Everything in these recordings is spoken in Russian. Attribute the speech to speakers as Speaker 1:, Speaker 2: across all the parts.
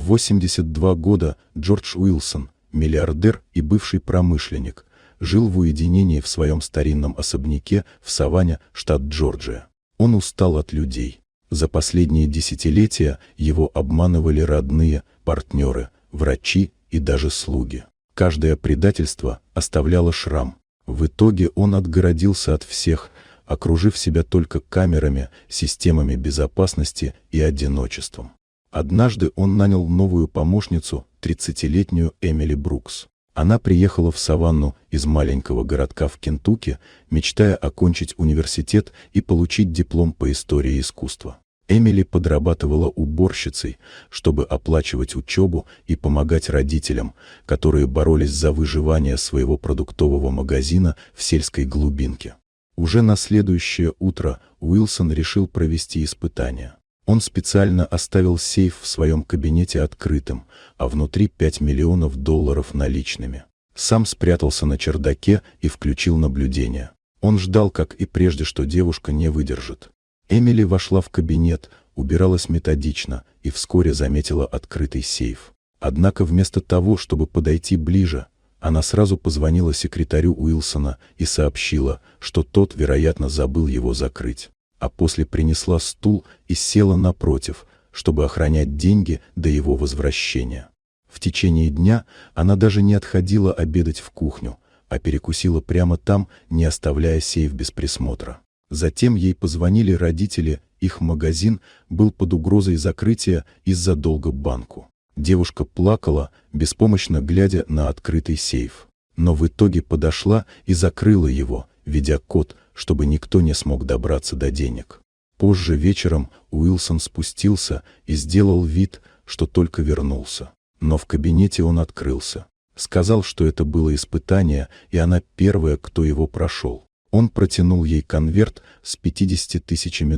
Speaker 1: В 82 года Джордж Уилсон, миллиардер и бывший промышленник, жил в уединении в своем старинном особняке в Саванне, штат Джорджия. Он устал от людей. За последние десятилетия его обманывали родные, партнеры, врачи и даже слуги. Каждое предательство оставляло шрам. В итоге он отгородился от всех, окружив себя только камерами, системами безопасности и одиночеством. Однажды он нанял новую помощницу, 30-летнюю Эмили Брукс. Она приехала в Саванну из маленького городка в Кентукки, мечтая окончить университет и получить диплом по истории искусства. Эмили подрабатывала уборщицей, чтобы оплачивать учебу и помогать родителям, которые боролись за выживание своего продуктового магазина в сельской глубинке. Уже на следующее утро Уилсон решил провести испытание. Он специально оставил сейф в своем кабинете открытым, а внутри $5 миллионов наличными. Сам спрятался на чердаке и включил наблюдение. Он ждал, как и прежде, что девушка не выдержит. Эмили вошла в кабинет, убиралась методично и вскоре заметила открытый сейф. Однако вместо того, чтобы подойти ближе, она сразу позвонила секретарю Уилсона и сообщила, что тот, вероятно, забыл его закрыть. А после принесла стул и села напротив, чтобы охранять деньги до его возвращения. В течение дня она даже не отходила обедать в кухню, а перекусила прямо там, не оставляя сейф без присмотра. Затем ей позвонили родители, их магазин был под угрозой закрытия из-за долга банку. Девушка плакала, беспомощно глядя на открытый сейф. Но в итоге подошла и закрыла его, введя код, чтобы никто не смог добраться до денег. Позже вечером Уилсон спустился и сделал вид, что только вернулся. Но в кабинете он открылся. Сказал, что это было испытание, и она первая, кто его прошел. Он протянул ей конверт с $50 тысячами.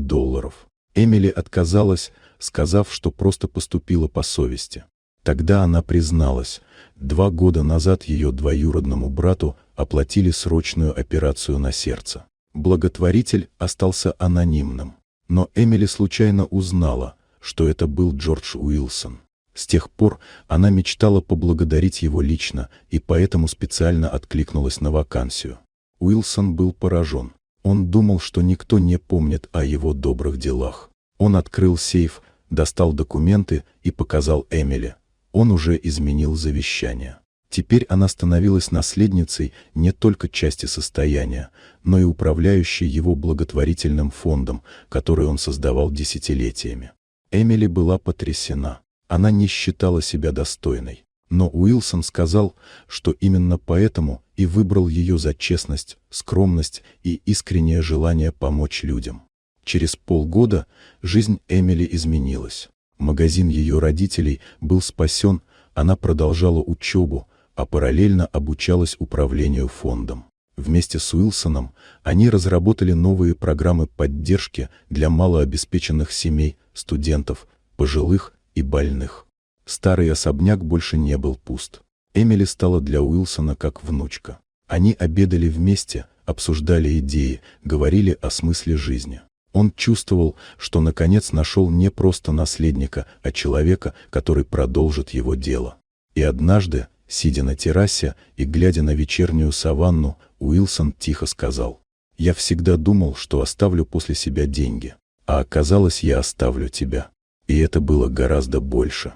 Speaker 1: Эмили отказалась, сказав, что просто поступила по совести. Тогда она призналась, 2 года назад ее двоюродному брату оплатили срочную операцию на сердце. Благотворитель остался анонимным. Но Эмили случайно узнала, что это был Джордж Уилсон. С тех пор она мечтала поблагодарить его лично и поэтому специально откликнулась на вакансию. Уилсон был поражен. Он думал, что никто не помнит о его добрых делах. Он открыл сейф, достал документы и показал Эмили. Он уже изменил завещание. Теперь она становилась наследницей не только части состояния, но и управляющей его благотворительным фондом, который он создавал десятилетиями. Эмили была потрясена. Она не считала себя достойной. Но Уилсон сказал, что именно поэтому и выбрал ее за честность, скромность и искреннее желание помочь людям. Через полгода жизнь Эмили изменилась. Магазин ее родителей был спасен, она продолжала учебу, а параллельно обучалась управлению фондом. Вместе с Уилсоном они разработали новые программы поддержки для малообеспеченных семей, студентов, пожилых и больных. Старый особняк больше не был пуст. Эмили стала для Уилсона как внучка. Они обедали вместе, обсуждали идеи, говорили о смысле жизни. Он чувствовал, что наконец нашел не просто наследника, а человека, который продолжит его дело. И однажды, сидя на террасе и глядя на вечернюю саванну, Уилсон тихо сказал: «Я всегда думал, что оставлю после себя деньги, а оказалось, я оставлю тебя. И это было гораздо больше».